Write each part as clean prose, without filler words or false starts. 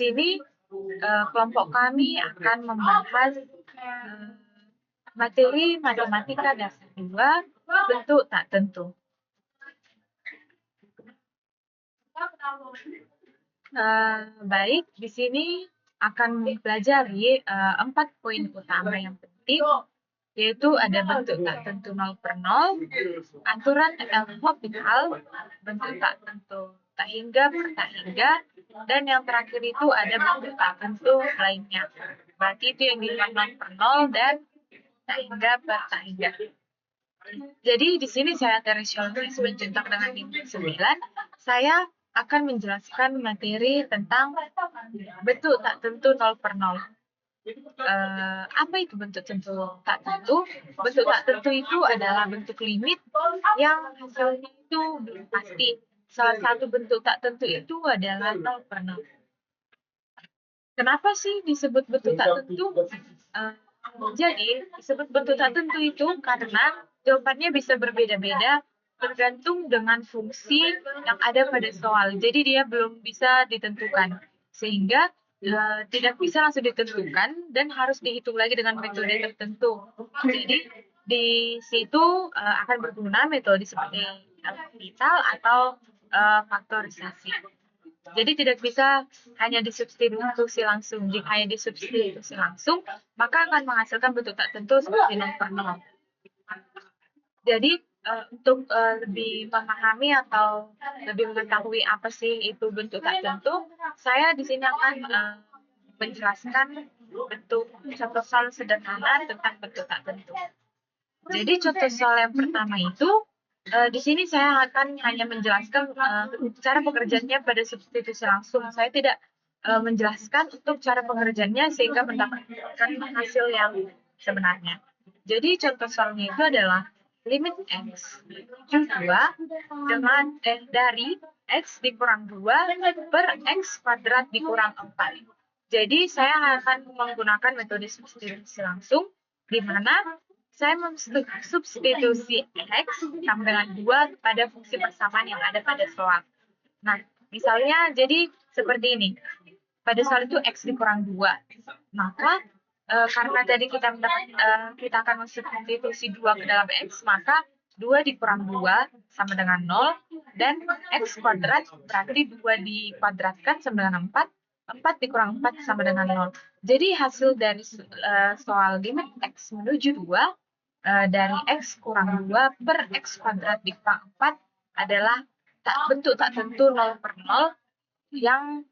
sini kelompok kami akan membahas materi matematika dasar 2 bentuk tak tentu. Baik, di sini akan mempelajari 4 poin utama yang penting, yaitu ada bentuk tak tentu 0/0, aturan LHopital, bentuk tak tentu tak hingga per tak hingga, dan yang terakhir itu ada bentuk tak tentu lainnya. Berarti itu yang di 0/0 dan tak hingga per tak hingga. Jadi di sini saya Teresia Simanjuntak dengan nilai 9, saya akan menjelaskan materi tentang bentuk tak tentu 0/0. Apa itu bentuk tak tentu? Bentuk tak tentu itu adalah bentuk limit yang hasilnya itu belum pasti. Salah satu bentuk tak tentu itu adalah 0/0. Kenapa sih disebut bentuk tak tentu? Jadi disebut bentuk tak tentu itu karena jawabannya bisa berbeda-beda tergantung dengan fungsi yang ada pada soal. Jadi dia belum bisa ditentukan, sehingga tidak bisa langsung ditentukan dan harus dihitung lagi dengan metode tertentu. Jadi di situ akan berguna metode seperti LHopital atau faktorisasi. Jadi tidak bisa hanya disubstitusi langsung. Jika hanya disubstitusi langsung, maka akan menghasilkan bentuk tak tentu seperti 0/0. Jadi untuk lebih memahami atau lebih mengetahui apa sih itu bentuk tak tentu, saya di sini akan menjelaskan bentuk contoh soal sederhana tentang bentuk tak tentu. Jadi contoh soal yang pertama itu di sini saya akan hanya menjelaskan cara pengerjaannya pada substitusi langsung. Saya tidak menjelaskan untuk cara pengerjaannya sehingga mendapatkan hasil yang sebenarnya. Jadi contoh soalnya itu adalah limit x menuju 2 dengan dari x dikurang 2 per x kuadrat dikurang 4. Jadi saya akan menggunakan metode substitusi langsung, di mana saya substitusi x sama dengan 2 pada fungsi persamaan yang ada pada soal. Nah, misalnya jadi seperti ini. Pada soal itu x dikurang 2. Maka karena tadi kita akan mensubstitusi 2 ke dalam x, maka 2 dikurang 2 sama dengan 0, dan x kuadrat berarti 2 dikuadratkan sama dengan 4, 4 dikurang 4 sama dengan 0. Jadi hasil dari soal limit x menuju 2 dari x kurang 2 per x kuadrat dikurang 4 adalah bentuk tak tentu 0/0 yang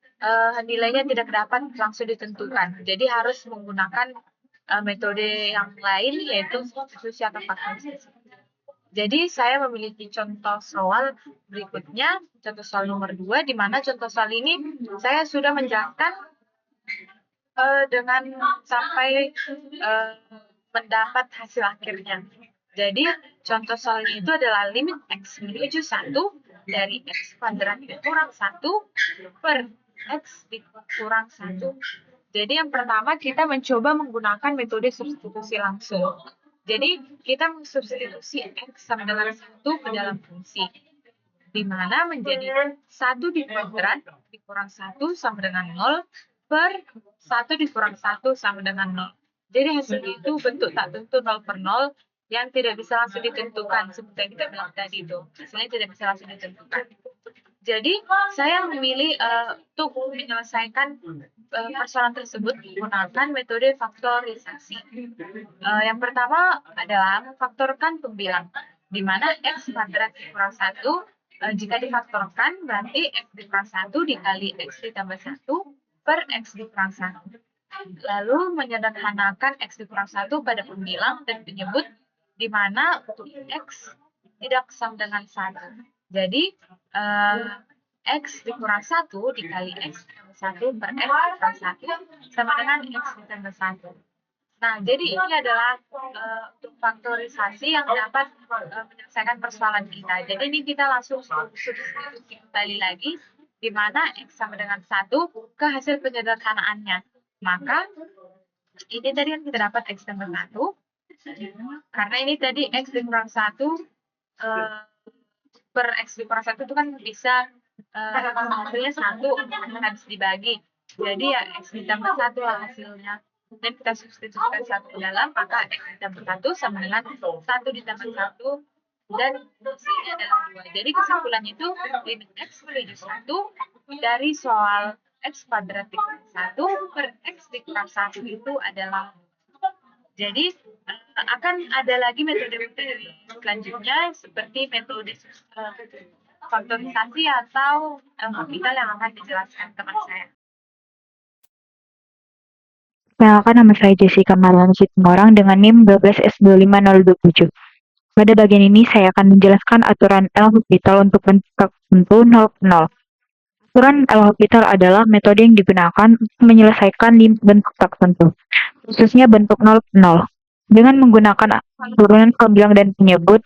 nilainya tidak dapat langsung ditentukan. Jadi harus menggunakan metode yang lain, yaitu substitusi atau faktorisasi. Jadi saya memiliki contoh soal berikutnya, contoh soal nomor 2, di mana contoh soal ini saya sudah menjelaskan dengan sampai mendapat hasil akhirnya. Jadi contoh soalnya itu adalah limit x menuju 1 dari x kuadrat dikurang 1 per x dikurang 1. Jadi yang pertama kita mencoba menggunakan metode substitusi langsung. Jadi kita mensubstitusi x sama dengan 1 ke dalam fungsi, di mana menjadi 1 dikuadrat dikurang 1 sama dengan 0 per 1 dikurang 1 sama dengan 0. Jadi hasilnya itu bentuk tak tentu 0/0 yang tidak bisa langsung ditentukan, seperti yang kita bilang tadi itu. Hasilnya tidak bisa langsung ditentukan. Jadi saya memilih untuk menyelesaikan persoalan tersebut menggunakan metode faktorisasi. Yang pertama adalah memfaktorkan pembilang, di mana x kuadrat dikurang 1 jika difaktorkan berarti x dikurang 1 dikali x ditambah 1 per x dikurang 1. Lalu menyederhanakan x dikurang 1 pada pembilang dan menyebut di mana untuk x tidak sama dengan 1. Jadi x dikurang 1 dikali x ditambah 1 per x dikurang 1 sama dengan x ditambah 1. Nah, jadi ini adalah untuk faktorisasi yang dapat menyelesaikan persoalan kita. Jadi ini kita langsung substitusi kembali lagi, di mana x sama dengan 1 ke hasil penyederhanaannya. Maka ini tadi yang kita dapat x tambah 1, karena ini tadi x dikurang 1 per x dikurang 1 itu kan bisa hasilnya 1 habis dibagi. Jadi ya X ditambah 1 lah hasilnya. Dan kita substitusikan 1 ke dalam, maka X ditambah 1 sama dengan 1 ditambah 1 dan hasilnya adalah 2. Jadi kesimpulannya itu limit X menuju 1 dari soal X kuadrat dikurang 1 per X dikurang 1 itu adalah. Jadi akan ada lagi metode-metode selanjutnya seperti metode faktorisasi atau kapital yang akan dijelaskan teman saya. Perkenalkan, nama saya Jessica Mariana Situmorang dengan NIM 12S25027. Pada bagian ini saya akan menjelaskan aturan L'Hopital untuk bentuk tertentu 0,0. Aturan L'Hopital adalah metode yang digunakan untuk menyelesaikan bentuk tertentu, khususnya bentuk 0,0. Dengan menggunakan turunan pembilang dan penyebut,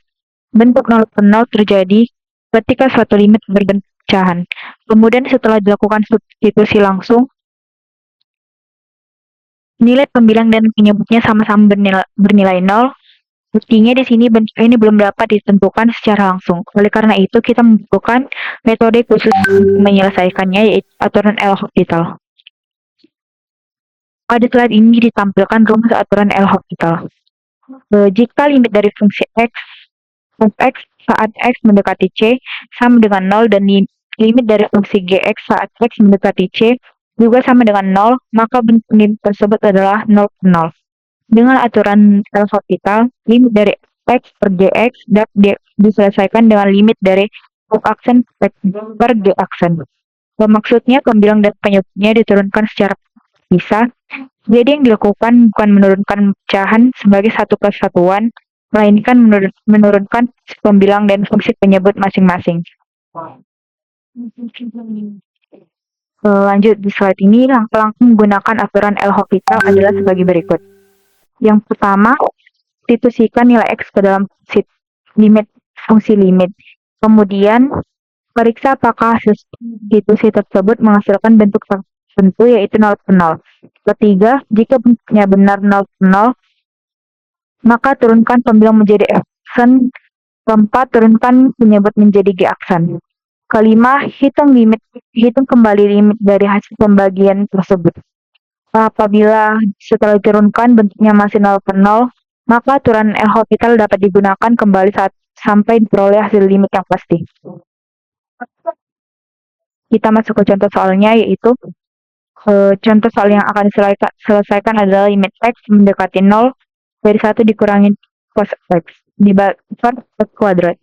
bentuk 0,0 terjadi ketika suatu limit berbentuk pecahan. Kemudian setelah dilakukan substitusi langsung, nilai pembilang dan penyebutnya sama-sama bernilai 0. Buktinya di sini bentuk ini belum dapat ditentukan secara langsung. Oleh karena itu, kita membutuhkan metode khusus untuk menyelesaikannya, yaitu aturan L'Hopital. Pada slide ini ditampilkan rumus aturan L'Hopital. Jika limit dari fungsi X saat X mendekati C sama dengan 0 dan limit dari fungsi Gx saat X mendekati C juga sama dengan 0, maka bentuk limit tersebut adalah 0,0. Dengan aturan L'Hopital, limit dari X per Gx dapat diselesaikan dengan limit dari F aksen per G aksen. Maksudnya pembilang dan penyebutnya diturunkan secara pisah. Jadi yang dilakukan bukan menurunkan pecahan sebagai satu kesatuan, melainkan menurunkan pembilang dan fungsi penyebut masing-masing. Lanjut di slide ini, langkah-langkah menggunakan aturan L'Hopital adalah sebagai berikut. Yang pertama, substitusikan nilai X ke dalam fungsi limit. Kemudian, periksa apakah substitusi tersebut menghasilkan bentuk tertentu, yaitu 0,0. Ketiga, jika bentuknya benar 0,0, maka turunkan pembilang menjadi F aksen. Keempat, turunkan penyebut menjadi G aksen. Kelima, hitung kembali limit dari hasil pembagian tersebut. Apabila setelah diturunkan bentuknya masih 0,0, maka aturan L'Hopital dapat digunakan kembali sampai diperoleh hasil limit yang pasti. Kita masuk ke contoh soalnya, yaitu contoh soal yang akan diselesaikan adalah limit X mendekati 0 dari 1 dikurangi cos X dibagi X kuadrat.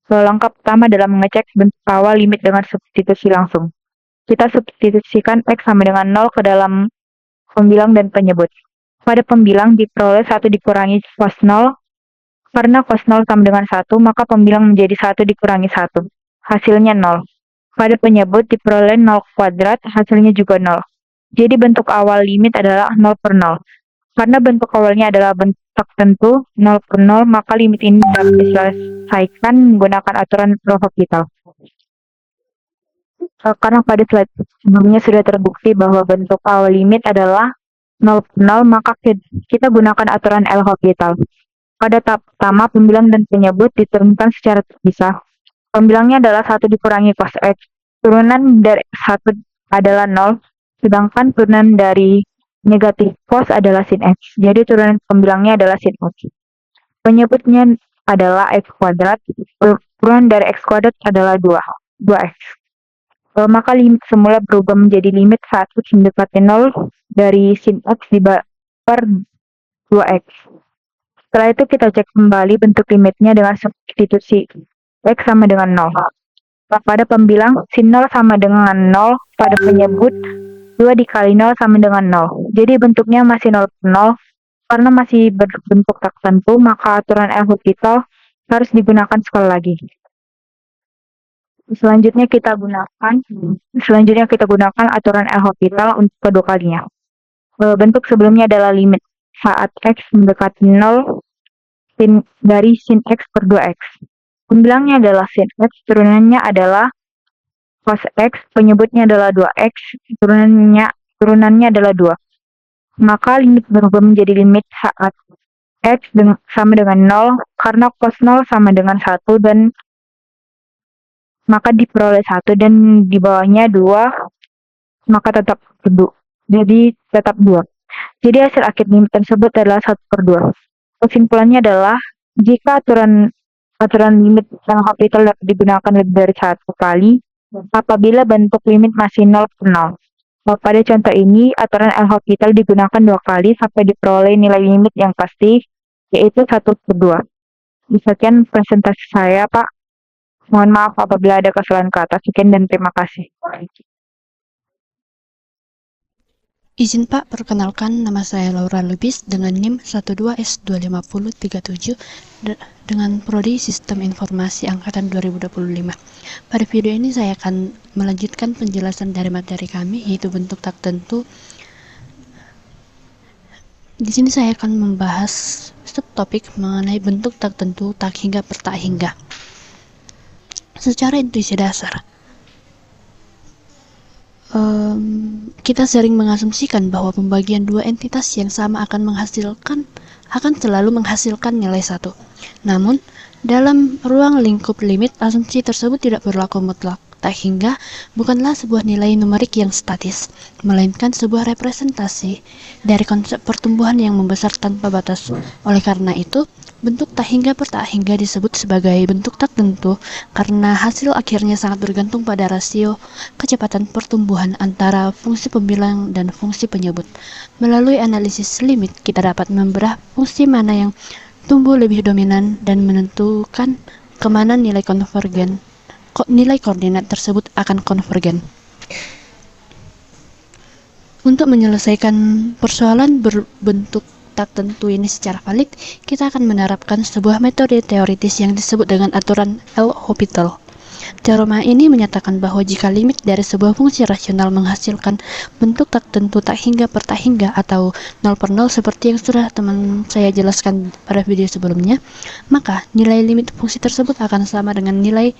Langkah pertama adalah mengecek bentuk awal limit dengan substitusi langsung. Kita substitusikan X sama dengan 0 ke dalam pembilang dan penyebut. Pada pembilang diperoleh 1 dikurangi cos 0. Karena cos 0 sama dengan 1, maka pembilang menjadi 1 dikurangi 1. Hasilnya 0. Pada penyebut diperoleh 0 kuadrat, hasilnya juga 0. Jadi bentuk awal limit adalah 0 per 0. Karena bentuk awalnya adalah bentuk tertentu 0 per 0, maka limit ini dapat diselesaikan menggunakan aturan L'Hopital. Karena pada slide sebelumnya sudah terbukti bahwa bentuk awal limit adalah 0 per 0, maka kita gunakan aturan L'Hopital. Pada tahap pertama, pembilang dan penyebut diturunkan secara terpisah. Pembilangnya adalah 1 dikurangi cos X. Turunan dari 1 adalah 0, sedangkan turunan dari negatif cos adalah sin X. Jadi turunan pembilangnya adalah sin X. Penyebutnya adalah X kuadrat. Turunan dari X kuadrat adalah 2X. Maka limit semula berubah menjadi limit saat X mendekati 0 dari sin X per 2X. Setelah itu kita cek kembali bentuk limitnya dengan substitusi X sama dengan 0. Pada pembilang, sin 0 sama dengan 0, pada penyebut 2 dikali 0 sama dengan 0. Jadi bentuknya masih 0 per 0. Karena masih berbentuk tertentu, maka aturan L'Hopital harus digunakan sekali lagi. Selanjutnya kita gunakan aturan L'Hopital untuk kedua kalinya. Bentuk sebelumnya adalah limit saat X mendekati 0 dari sin X per 2X. Pembilangnya adalah sin X, turunannya adalah cos X, penyebutnya adalah 2X, turunannya adalah 2. Maka limit berubah menjadi limit saat X sama dengan 0, karena cos 0 sama dengan 1, dan maka diperoleh 1, dan di bawahnya 2, maka tetap jadi tetap 2. Jadi hasil akhir limit tersebut adalah 1/2. Kesimpulannya adalah jika aturan limit El Hospital dapat digunakan lebih dari 1 kali apabila bentuk limit masih 0/0. Pada contoh ini, aturan El Hospital digunakan 2 kali sampai diperoleh nilai limit yang pasti, yaitu 1/2. Sekian presentasi saya, Pak. Mohon maaf apabila ada kesalahan kata. Sekian dan terima kasih. Izin Pak, perkenalkan nama saya Laura Lubis dengan NIM 12S25037 dengan Prodi Sistem Informasi Angkatan 2025. Pada video ini saya akan melanjutkan penjelasan dari materi kami, yaitu bentuk tak tentu. Di sini saya akan membahas subtopik mengenai bentuk tak tentu, tak hingga per tak hingga. Secara intuisi dasar, kita sering mengasumsikan bahwa pembagian dua entitas yang sama akan selalu menghasilkan nilai 1. Namun, dalam ruang lingkup limit, asumsi tersebut tidak berlaku mutlak. Tak hingga bukanlah sebuah nilai numerik yang statis, melainkan sebuah representasi dari konsep pertumbuhan yang membesar tanpa batas. Oleh karena itu, bentuk tak hingga per tak hingga disebut sebagai bentuk tak tentu karena hasil akhirnya sangat bergantung pada rasio kecepatan pertumbuhan antara fungsi pembilang dan fungsi penyebut. Melalui analisis limit, kita dapat membedah fungsi mana yang tumbuh lebih dominan dan menentukan kemana nilai koordinat tersebut akan konvergen. Untuk menyelesaikan persoalan berbentuk tak tentu ini secara valid, kita akan menerapkan sebuah metode teoritis yang disebut dengan aturan L'Hopital. Teorema ini menyatakan bahwa jika limit dari sebuah fungsi rasional menghasilkan bentuk tak tentu tak hingga per tak hingga atau 0/0 seperti yang sudah teman saya jelaskan pada video sebelumnya, maka nilai limit fungsi tersebut akan sama dengan nilai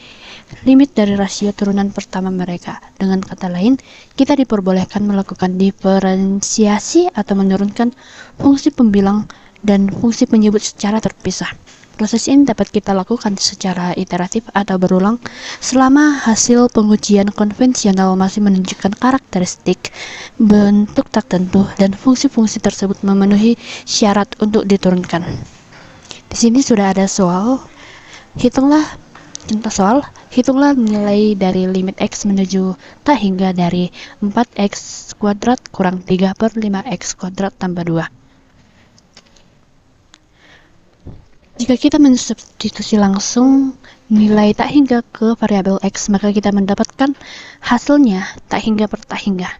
limit dari rasio turunan pertama mereka. Dengan kata lain, kita diperbolehkan melakukan diferensiasi atau menurunkan fungsi pembilang dan fungsi penyebut secara terpisah. Proses ini dapat kita lakukan secara iteratif atau berulang selama hasil pengujian konvensional masih menunjukkan karakteristik bentuk tak tentu dan fungsi-fungsi tersebut memenuhi syarat untuk diturunkan. Di sini sudah ada soal. Hitunglah nilai dari limit X menuju tak hingga dari 4X kuadrat kurang 3 per 5X kuadrat tambah 2. Jika kita mensubstitusi langsung nilai tak hingga ke variabel X, maka kita mendapatkan hasilnya tak hingga per tak hingga.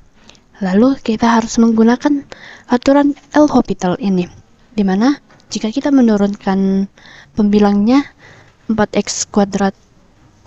Lalu kita harus menggunakan aturan L'Hopital ini, di mana jika kita menurunkan pembilangnya 4X kuadrat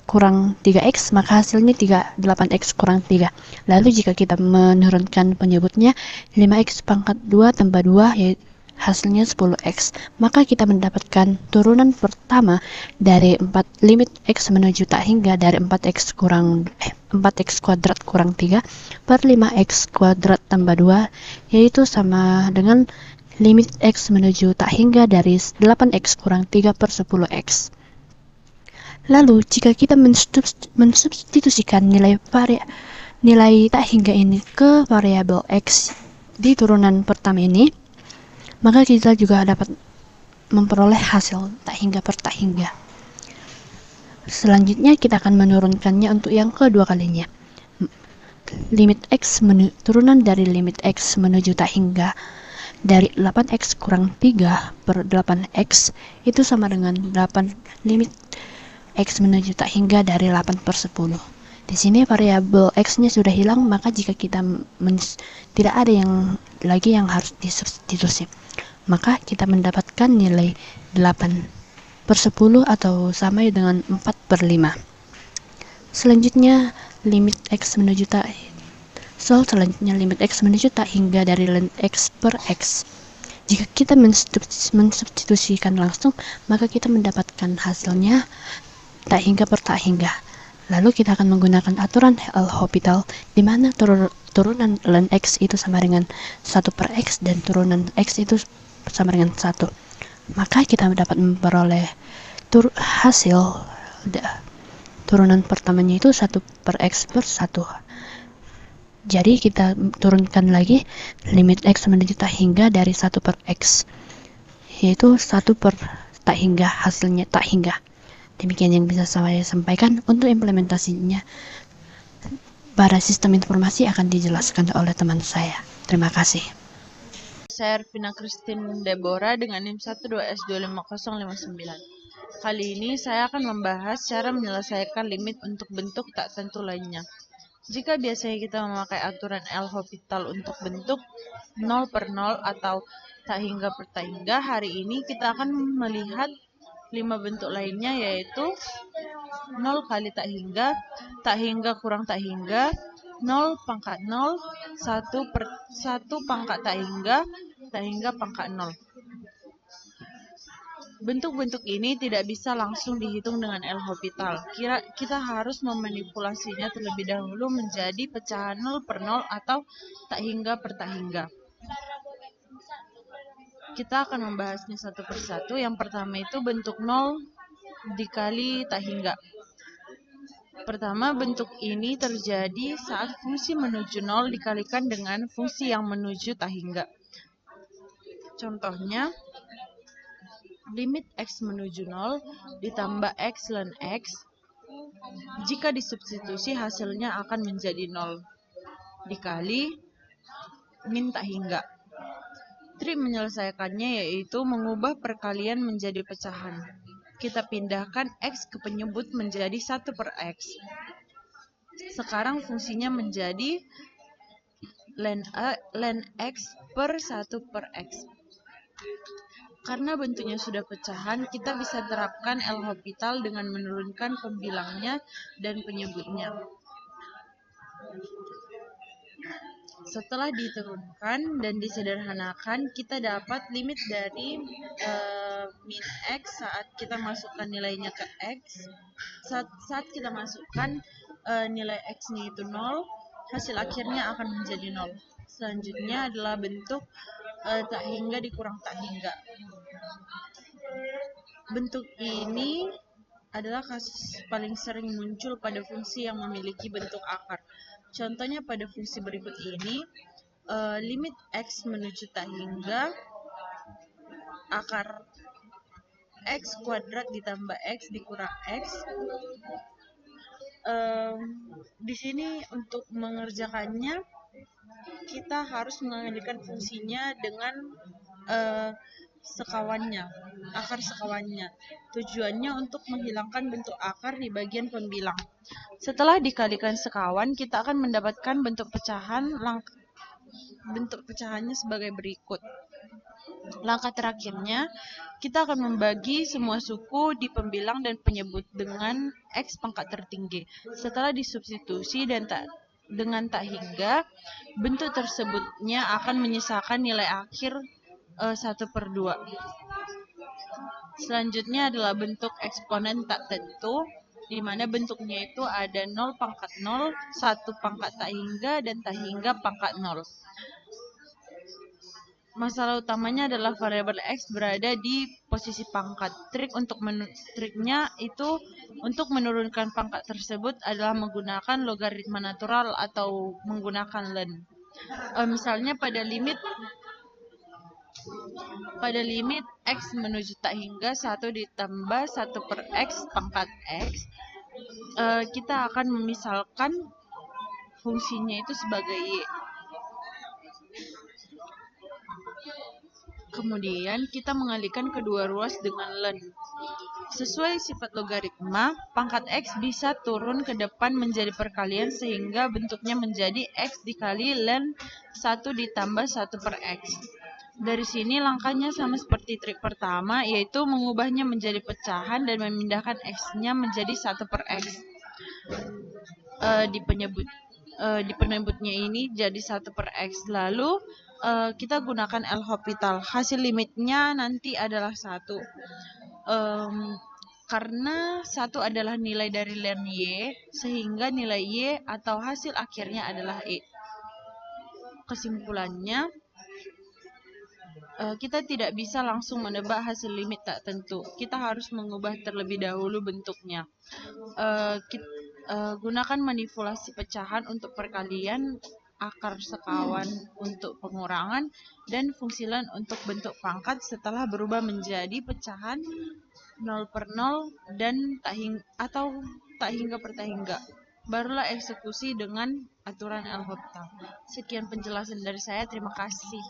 kurang 3X, maka hasilnya 8X kurang 3. Lalu jika kita menurunkan penyebutnya 5X pangkat 2 tambah 2, yaitu hasilnya 10X, maka kita mendapatkan turunan pertama dari limit X menuju tak hingga dari 4X kuadrat kurang 3 per 5X kuadrat tambah 2, yaitu sama dengan limit X menuju tak hingga dari 8X kurang 3 per 10X. Lalu, jika kita mensubstitusikan nilai tak hingga ini ke variabel X di turunan pertama ini, maka kita juga dapat memperoleh hasil tak hingga per tak hingga. Selanjutnya kita akan menurunkannya untuk yang kedua kalinya. Turunan dari limit X menuju tak hingga dari 8X kurang 3 per 8X itu sama dengan 8 limit X menuju tak hingga dari 8 per 10. Di sini variabel X-nya sudah hilang, maka jika kita tidak ada yang harus disubstitusi, maka kita mendapatkan nilai 8 per 10 atau sama dengan 4 per 5. Selanjutnya limit X menuju tak hingga dari limit X per X. Jika kita mensubstitusikan langsung, maka kita mendapatkan hasilnya tak hingga per tak hingga. Lalu kita akan menggunakan aturan L'Hopital, di mana turunan ln X itu sama dengan 1 per X dan turunan X itu sama dengan 1. Maka kita dapat memperoleh hasil turunan pertamanya itu 1 per X per 1. Jadi kita turunkan lagi limit X menjadi tak hingga dari 1 per X, yaitu 1 per tak hingga, hasilnya tak hingga. Demikian yang bisa saya sampaikan. Untuk implementasinya pada sistem informasi akan dijelaskan oleh teman saya. Terima kasih. Saya Ervina Christine Deborah dengan NIM 12S25059. Kali ini saya akan membahas cara menyelesaikan limit untuk bentuk tak tentu lainnya. Jika biasanya kita memakai aturan L'Hopital untuk bentuk 0 per 0 atau tak hingga per tak hingga, hari ini kita akan melihat 5 bentuk lainnya, yaitu 0 kali tak hingga kurang tak hingga, 0 pangkat 0, 1 pangkat tak hingga pangkat 0. Bentuk-bentuk ini tidak bisa langsung dihitung dengan L'Hopital. Kita harus memanipulasinya terlebih dahulu menjadi pecahan 0 per 0 atau tak hingga per tak hingga. Kita akan membahasnya satu persatu. Yang pertama itu bentuk 0 dikali tak hingga. Pertama, bentuk ini terjadi saat fungsi menuju 0 dikalikan dengan fungsi yang menuju tak hingga. Contohnya, limit X menuju 0 ditambah X ln X. Jika disubstitusi, hasilnya akan menjadi 0 dikali min tak hingga. Trik menyelesaikannya yaitu mengubah perkalian menjadi pecahan. Kita pindahkan X ke penyebut menjadi 1 per X. Sekarang fungsinya menjadi ln X per 1 per X. Karena bentuknya sudah pecahan, kita bisa terapkan L'Hopital dengan menurunkan pembilangnya dan penyebutnya. Setelah diturunkan dan disederhanakan, kita dapat limit dari min X saat kita masukkan nilainya ke X. Saat kita masukkan nilai X-nya itu 0, hasil akhirnya akan menjadi 0. Selanjutnya adalah bentuk tak hingga dikurang tak hingga. Bentuk ini adalah kasus paling sering muncul pada fungsi yang memiliki bentuk akar. Contohnya pada fungsi berikut ini, limit X menuju tak hingga akar X kuadrat ditambah X dikurang X. Di sini untuk mengerjakannya, kita harus mengambilkan fungsinya dengan sekawannya, akar sekawannya. Tujuannya untuk menghilangkan bentuk akar di bagian pembilang. Setelah dikalikan sekawan, kita akan mendapatkan bentuk pecahan. Bentuk pecahannya sebagai berikut. Langkah terakhirnya, kita akan membagi semua suku di pembilang dan penyebut dengan X pangkat tertinggi. Setelah disubstitusi dengan tak hingga, bentuk tersebutnya akan menyisakan nilai akhir 1 per 2. Selanjutnya adalah bentuk eksponen tak tentu, di mana bentuknya itu ada 0 pangkat 0, 1 pangkat tak hingga, dan tak hingga pangkat 0. Masalah utamanya adalah variabel X berada di posisi pangkat. Triknya itu untuk menurunkan pangkat tersebut adalah menggunakan logaritma natural atau menggunakan ln. Misalnya pada limit X menuju tak hingga 1 ditambah 1 per X pangkat X, kita akan memisalkan fungsinya itu sebagai Y. Kemudian kita mengalihkan kedua ruas dengan ln. Sesuai sifat logaritma, pangkat X bisa turun ke depan menjadi perkalian sehingga bentuknya menjadi X dikali ln 1 ditambah 1 per X. Dari sini langkahnya sama seperti trik pertama, yaitu mengubahnya menjadi pecahan dan memindahkan X-nya menjadi 1 per X. Di penyebutnya ini jadi 1 per X. Lalu kita gunakan L'Hopital. Hasil limitnya nanti adalah 1. Karena 1 adalah nilai dari ln Y, sehingga nilai Y atau hasil akhirnya adalah E. Kesimpulannya, kita tidak bisa langsung menebak hasil limit tak tentu. Kita harus mengubah terlebih dahulu bentuknya. Gunakan manipulasi pecahan untuk perkalian akar sekawan untuk pengurangan, dan fungsi len untuk bentuk pangkat setelah berubah menjadi pecahan 0/0 dan atau tak hingga per tak hingga. Barulah eksekusi dengan aturan L'Hopital. Sekian penjelasan dari saya, terima kasih.